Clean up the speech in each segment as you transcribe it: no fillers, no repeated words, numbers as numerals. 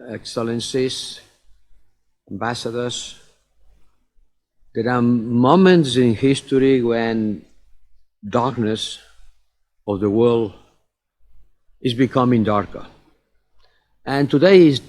Excellencies, ambassadors, there are moments in history when darkness of the world is becoming darker. And today is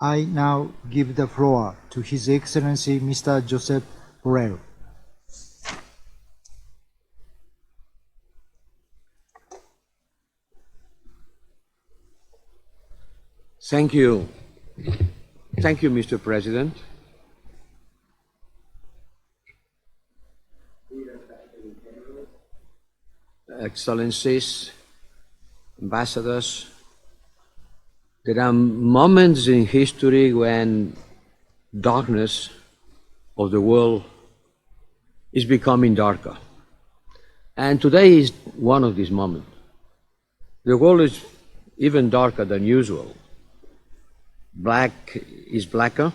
I now give the floor to His Excellency Mr. Josep Borrell. Thank you. Thank you, Mr. President. Excellencies, ambassadors, there are moments in history when darkness of the world is becoming darker. And today is one of these moments. The world is even darker than usual. Black is blacker,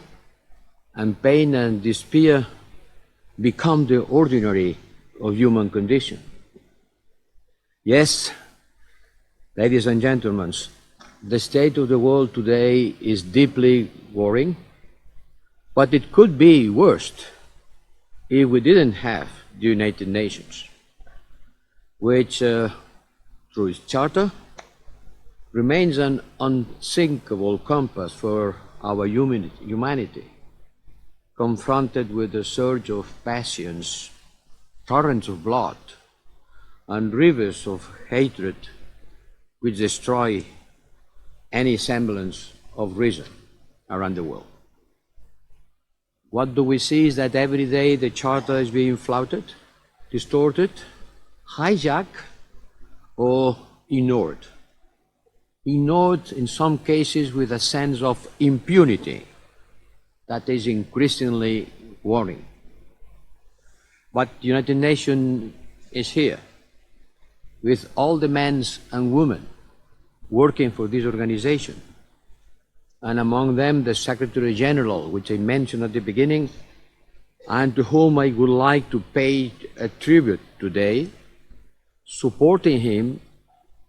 and pain and despair become the ordinary of human condition. Yes, ladies and gentlemen, the state of the world today is deeply worrying, but it could be worse if we didn't have the United Nations, which, through its charter, remains an unsinkable compass for our humanity, confronted with a surge of passions, torrents of blood, and rivers of hatred which destroy any semblance of reason around the world. What do we see is that every day the Charter is being flouted, distorted, hijacked, or ignored. Ignored in some cases with a sense of impunity that is increasingly worrying. But the United Nations is here, with all the men and women working for this organization, and among them the Secretary General, which I mentioned at the beginning, and to whom I would like to pay a tribute today, supporting him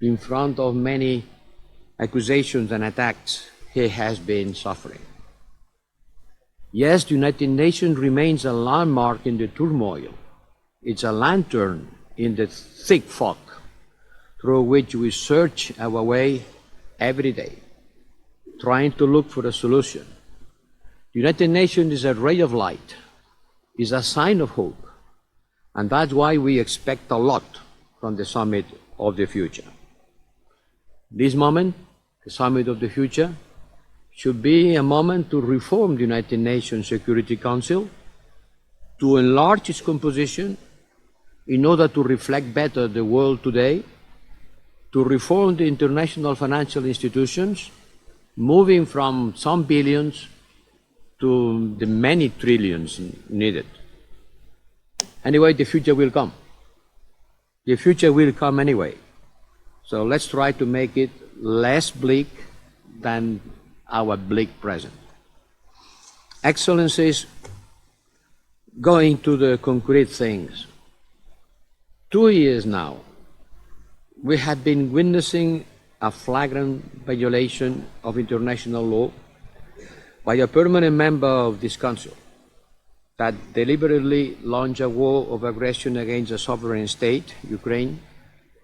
in front of many accusations and attacks he has been suffering. Yes, the United Nations remains a landmark in the turmoil. It's a lantern in the thick fog through which we search our way every day, trying to look for a solution. The United Nations is a ray of light, is a sign of hope, and that's why we expect a lot from the Summit of the Future. This moment, the Summit of the Future, should be a moment to reform the United Nations Security Council, to enlarge its composition in order to reflect better the world today, to reform the international financial institutions, moving from some billions to the many trillions needed. Anyway, the future will come. The future will come anyway. So let's try to make it less bleak than our bleak present. Excellencies, going to the concrete things. 2 years now, we have been witnessing a flagrant violation of international law by a permanent member of this Council that deliberately launched a war of aggression against a sovereign state, Ukraine,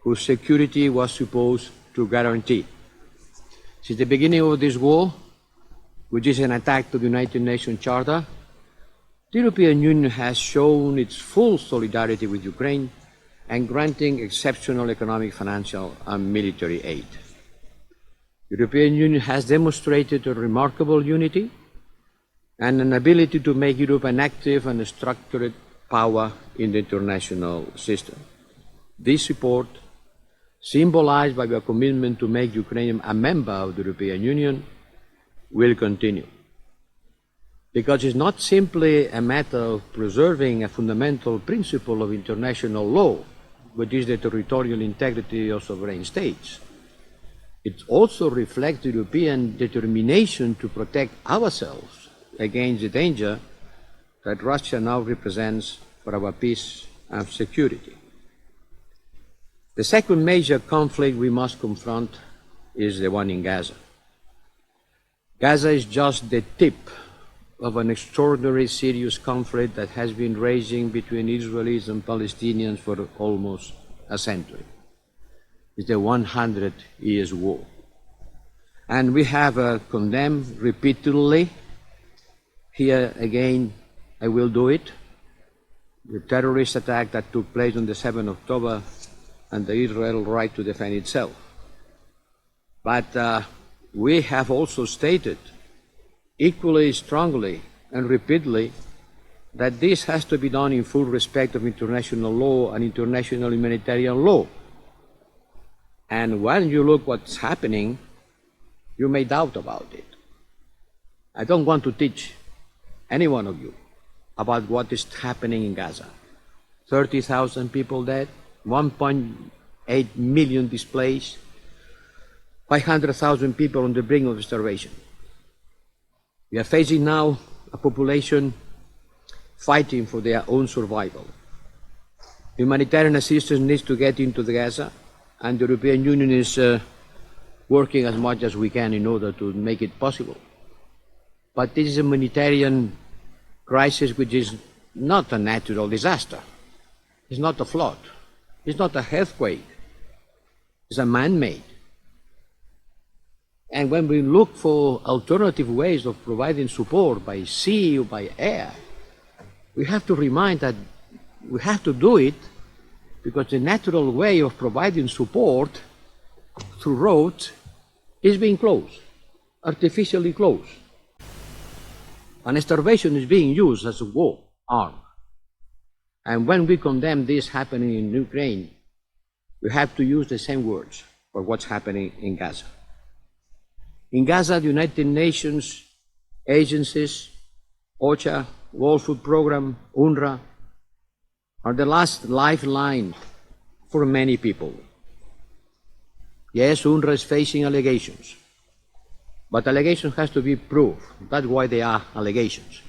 whose security was supposed to guarantee. Since the beginning of this war, which is an attack to the United Nations Charter, the European Union has shown its full solidarity with Ukraine and granting exceptional economic, financial, and military aid. The European Union has demonstrated a remarkable unity and an ability to make Europe an active and structured power in the international system. This support, symbolized by our commitment to make Ukraine a member of the European Union, will continue. Because it's not simply a matter of preserving a fundamental principle of international law, which is the territorial integrity of sovereign states. It also reflects the European determination to protect ourselves against the danger that Russia now represents for our peace and security. The second major conflict we must confront is the one in Gaza. Gaza is just the tip of an extraordinary serious conflict that has been raging between Israelis and Palestinians for almost a century. It's the 100 Years' War. And we have condemned repeatedly, here again I will do it, the terrorist attack that took place on the 7th of October and the Israel right to defend itself. But we have also stated equally strongly and repeatedly that this has to be done in full respect of international law and international humanitarian law. And when you look what's happening, you may doubt about it. I don't want to teach any one of you about what is happening in Gaza. 30,000 people dead, 1.8 million displaced, 500,000 people on the brink of starvation. We are facing now a population fighting for their own survival. Humanitarian assistance needs to get into the Gaza, and the European Union is working as much as we can in order to make it possible. But this is a humanitarian crisis which is not a natural disaster. It's not a flood. It's not a earthquake. It's a man-made. And when we look for alternative ways of providing support by sea or by air, we have to remind that we have to do it because the natural way of providing support through roads is being closed, artificially closed. And starvation is being used as a war arm. And when we condemn this happening in Ukraine, we have to use the same words for what's happening in Gaza. In Gaza, the United Nations agencies, OCHA, World Food Programme, UNRWA, are the last lifeline for many people. Yes, UNRWA is facing allegations, but allegations has to be proved. That's why they are allegations.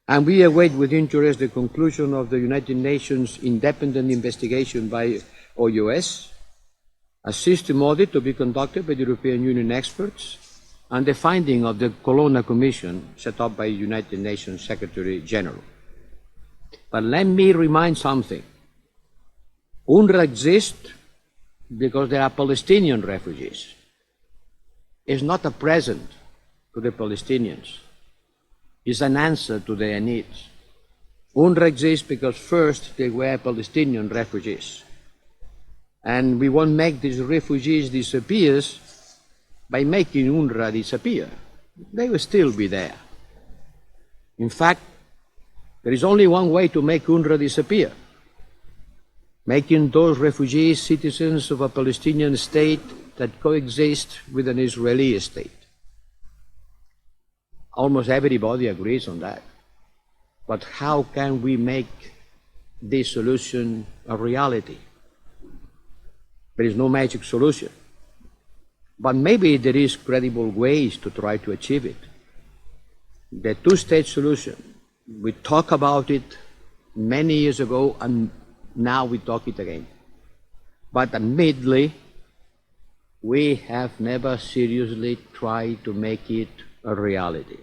And we await with interest the conclusion of the United Nations independent investigation by OUS, a system audit to be conducted by the European Union experts, and the finding of the Colonna Commission set up by United Nations Secretary General. But let me remind something. UNRWA exists because there are Palestinian refugees. It's not a present to the Palestinians. It's an answer to their needs. UNRWA exists because first they were Palestinian refugees. And we won't make these refugees disappear by making UNRWA disappear. They will still be there. In fact, there is only one way to make UNRWA disappear: making those refugees citizens of a Palestinian state that coexist with an Israeli state. Almost everybody agrees on that. But how can we make this solution a reality? There is no magic solution. But maybe there is credible ways to try to achieve it. The two-state solution, we talked about it many years ago, and now we talk it again. But admittedly, we have never seriously tried to make it a reality.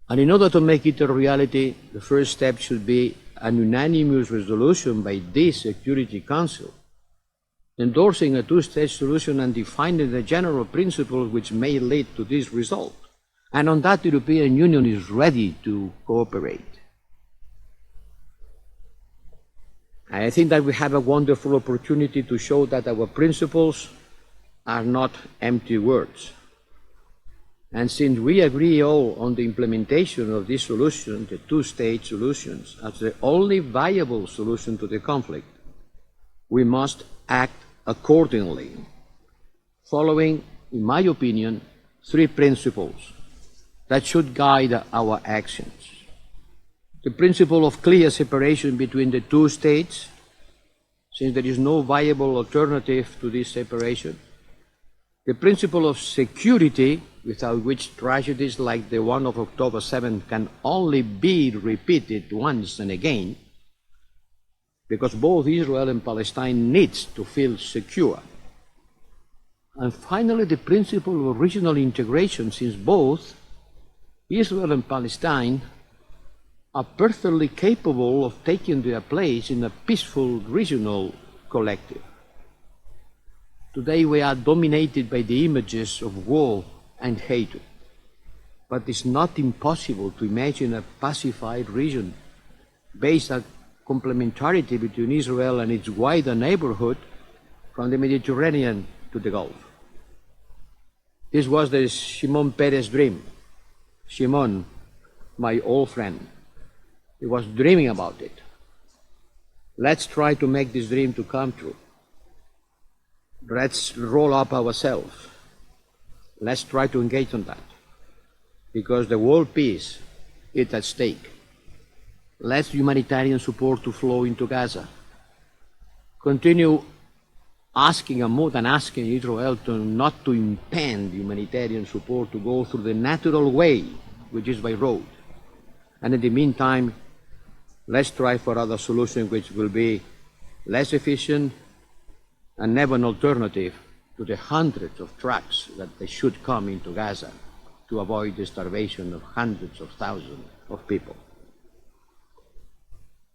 And in order to make it a reality, the first step should be an unanimous resolution by this Security Council, endorsing a two-state solution and defining the general principles which may lead to this result. And on that, the European Union is ready to cooperate. I think that we have a wonderful opportunity to show that our principles are not empty words. And since we agree all on the implementation of this solution, the two-state solutions, as the only viable solution to the conflict, we must act accordingly, following, in my opinion, three principles that should guide our actions. The principle of clear separation between the two states, since there is no viable alternative to this separation. The principle of security, without which tragedies like the one of October 7th can only be repeated once and again, because both Israel and Palestine needs to feel secure. And finally, the principle of regional integration, since both Israel and Palestine are perfectly capable of taking their place in a peaceful regional collective. Today we are dominated by the images of war and hatred, but it's not impossible to imagine a pacified region based on complementarity between Israel and its wider neighborhood from the Mediterranean to the Gulf. This was the Shimon Peres dream. Shimon, my old friend, he was dreaming about it. Let's try to make this dream to come true. Let's roll up ourselves. Let's try to engage on that, because the world peace is at stake. Let humanitarian support to flow into Gaza. Continue asking, and more than asking, Israel not to impede humanitarian support to go through the natural way, which is by road. And in the meantime, let's try for other solutions which will be less efficient and never an alternative to the hundreds of trucks that they should come into Gaza to avoid the starvation of hundreds of thousands of people.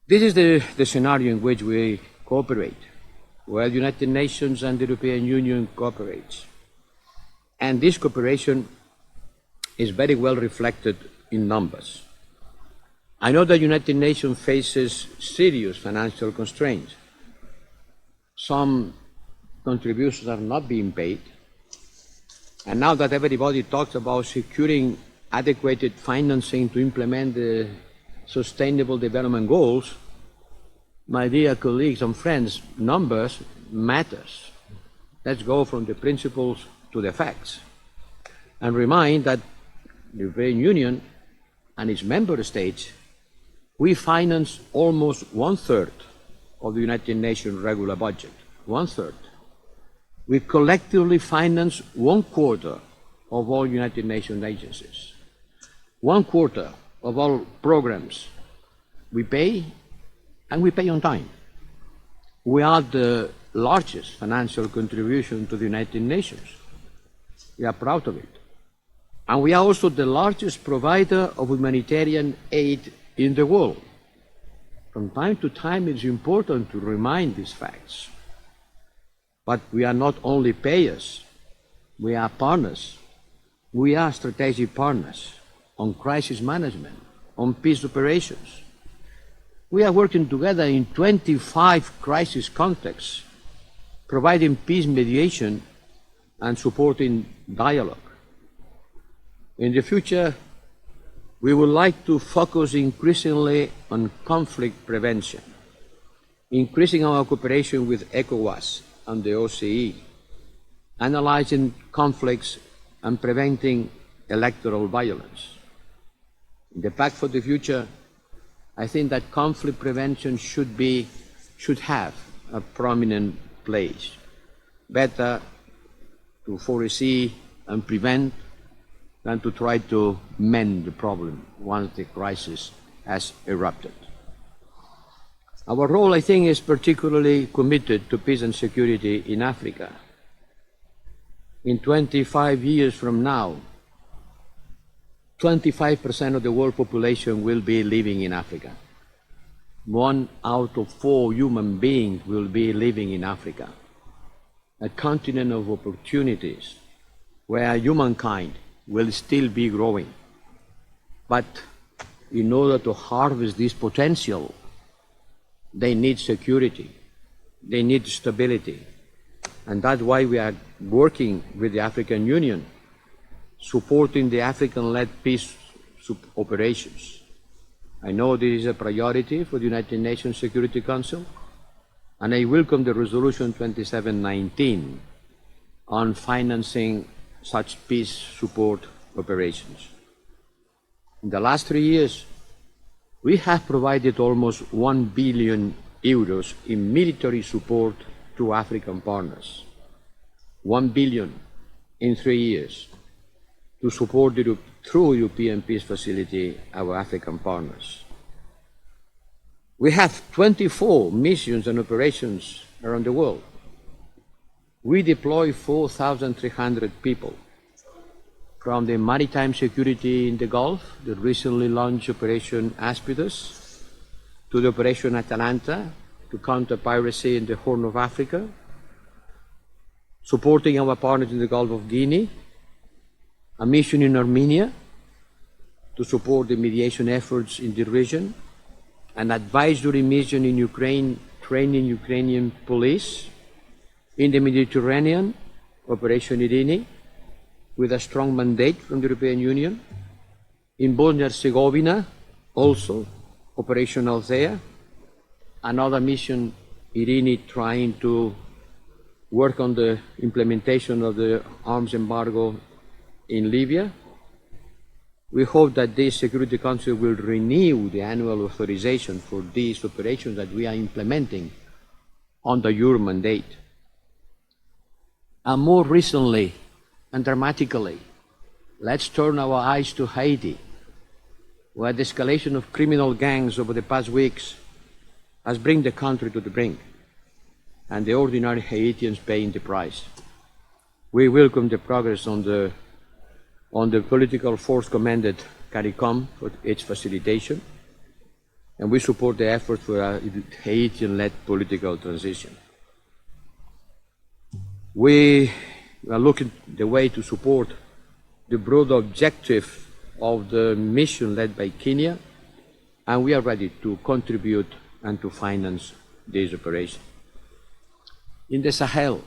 This is the scenario in which we cooperate, where the United Nations and the European Union cooperate. And this cooperation is very well reflected in numbers. I know that the United Nations faces serious financial constraints. Some contributions are not being paid. And now that everybody talks about securing adequate financing to implement the Sustainable Development Goals, my dear colleagues and friends, numbers matters. Let's go from the principles to the facts and remind that the European Union and its member states, we finance almost 1/3 of the United Nations regular budget, 1/3. We collectively finance 1/4 of all United Nations agencies. 1/4 of all programs we pay, and we pay on time. We are the largest financial contribution to the United Nations. We are proud of it. And we are also the largest provider of humanitarian aid in the world. From time to time, it's important to remind these facts. But we are not only payers, we are partners. We are strategic partners on crisis management, on peace operations. We are working together in 25 crisis contexts, providing peace mediation and supporting dialogue. In the future, we would like to focus increasingly on conflict prevention, increasing our cooperation with ECOWAS and the OCE, analyzing conflicts and preventing electoral violence. In the Pact for the Future, I think that conflict prevention should have a prominent place. Better to foresee and prevent than to try to mend the problem once the crisis has erupted. Our role, I think, is particularly committed to peace and security in Africa. In 25 years from now, 25% of the world population will be living in Africa. 1 out of 4 human beings will be living in Africa, a continent of opportunities where humankind will still be growing. But in order to harvest this potential, they need security, they need stability. And that's why we are working with the African Union, supporting the African-led peace operations. I know this is a priority for the United Nations Security Council, and I welcome the Resolution 2719 on financing such peace support operations. In the last 3 years, we have provided almost 1 billion euros in military support to African partners. 1 billion. in 3 years to support through European Peace Facility our African partners. We have 24 missions and operations around the world. We deploy 4,300 people, from the maritime security in the Gulf, the recently launched Operation Aspides, to the Operation Atalanta to counter piracy in the Horn of Africa, supporting our partners in the Gulf of Guinea, a mission in Armenia to support the mediation efforts in the region, an advisory mission in Ukraine, training Ukrainian police, in the Mediterranean, Operation Irini, with a strong mandate from the European Union, in Bosnia and Herzegovina, also, Operation Althea, another mission, Irini, trying to work on the implementation of the arms embargo in Libya. We hope that this Security Council will renew the annual authorization for these operations that we are implementing under your mandate. And more recently and dramatically, let's turn our eyes to Haiti, where the escalation of criminal gangs over the past weeks has brought the country to the brink, and the ordinary Haitians paying the price. We welcome the progress on the political force commanded CARICOM for its facilitation, and we support the effort for a Haitian-led political transition. We are looking the way to support the broad objective of the mission led by Kenya, and we are ready to contribute and to finance this operation. In the Sahel,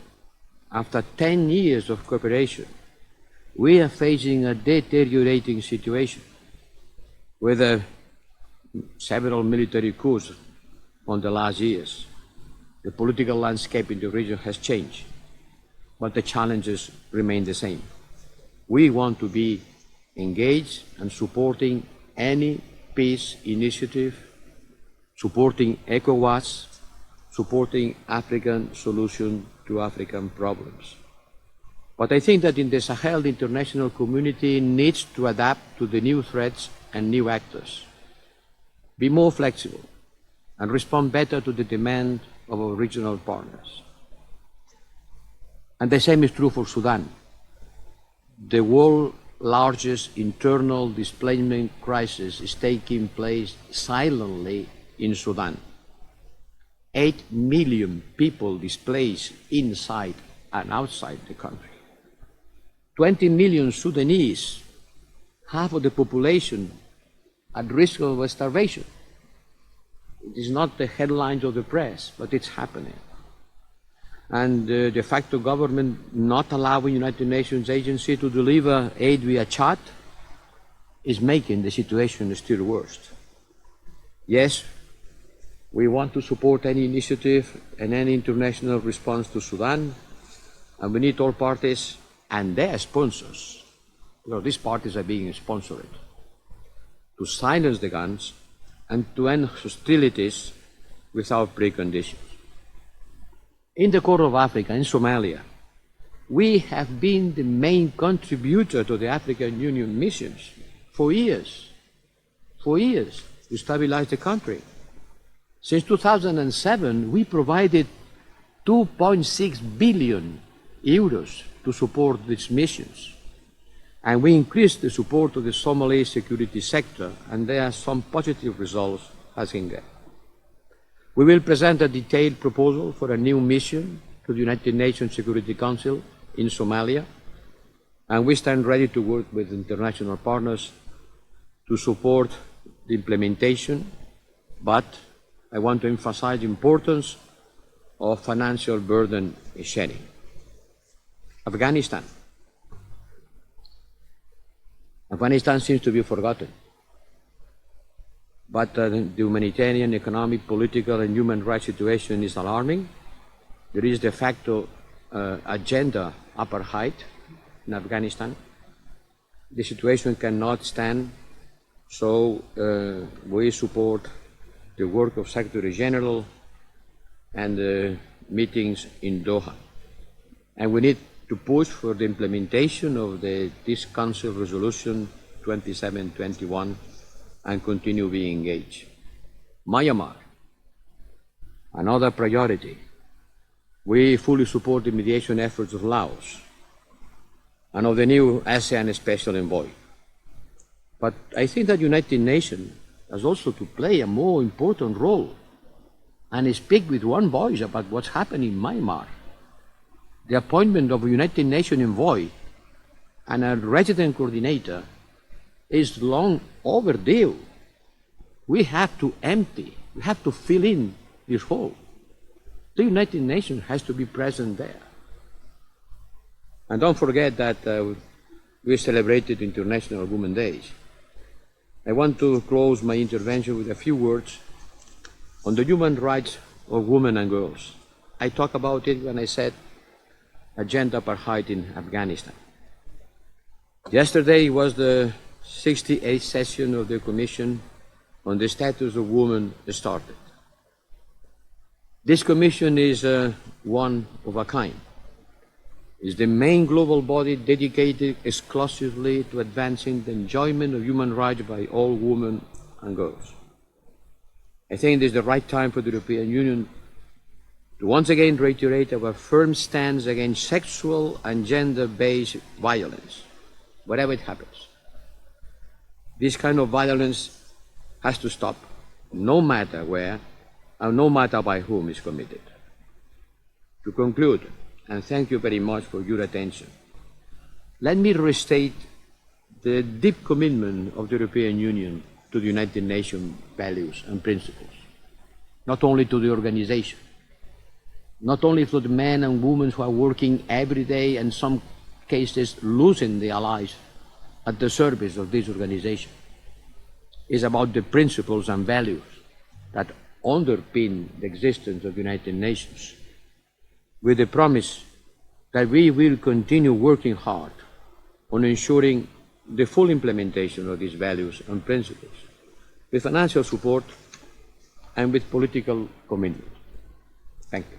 after 10 years of cooperation, we are facing a deteriorating situation with several military coups on the last years. The political landscape in the region has changed, but the challenges remain the same. We want to be engaged and supporting any peace initiative, supporting ECOWAS, supporting African solution to African problems. But I think that in the Sahel, the international community needs to adapt to the new threats and new actors, be more flexible, and respond better to the demand of our regional partners. And the same is true for Sudan. The world's largest internal displacement crisis is taking place silently in Sudan. 8 million people displaced inside and outside the country. 20 million Sudanese, half of the population, at risk of starvation. It is not the headlines of the press, but it's happening. And the de facto government not allowing United Nations agency to deliver aid via Chad is making the situation still worse. Yes, we want to support any initiative and any international response to Sudan, and we need all parties and their sponsors, because these parties are being sponsored, to silence the guns and to end hostilities without preconditions. In the Corn of Africa, in Somalia, we have been the main contributor to the African Union missions for years, to stabilize the country. Since 2007, we provided 2.6 billion euros to support these missions. And we increased the support to the Somali security sector, and there are some positive results as in there. We will present a detailed proposal for a new mission to the United Nations Security Council in Somalia, and we stand ready to work with international partners to support the implementation, but I want to emphasize the importance of financial burden sharing. Afghanistan. Afghanistan seems to be forgotten, but the humanitarian, economic, political, and human rights situation is alarming. There is de facto agenda apartheid in Afghanistan. The situation cannot stand, so we support the work of Secretary General and the meetings in Doha. And we need to push for the implementation of this Council Resolution 2721 and continue being engaged. Myanmar, another priority. We fully support the mediation efforts of Laos and of the new ASEAN Special Envoy. But I think that the United Nations has also to play a more important role and speak with one voice about what's happening in Myanmar. The appointment of a United Nations envoy and a resident coordinator is long overdue. We have to empty, we have to fill in this hole. The United Nations has to be present there. And don't forget that we celebrated International Women's Day. I want to close my intervention with a few words on the human rights of women and girls. I talked about it when I said agenda apartheid in Afghanistan. Yesterday was the 68th session of the Commission on the Status of Women started. This commission is one of a kind. It's the main global body dedicated exclusively to advancing the enjoyment of human rights by all women and girls. I think it is the right time for the European Union to once again reiterate our firm stance against sexual and gender-based violence, wherever it happens. This kind of violence has to stop, no matter where and no matter by whom is committed. To conclude, and thank you very much for your attention, let me restate the deep commitment of the European Union to the United Nations values and principles, not only to the organization, not only to the men and women who are working every day and in some cases losing their lives at the service of this organization. It's about the principles and values that underpin the existence of the United Nations, with the promise that we will continue working hard on ensuring the full implementation of these values and principles, with financial support and with political commitment. Thank you.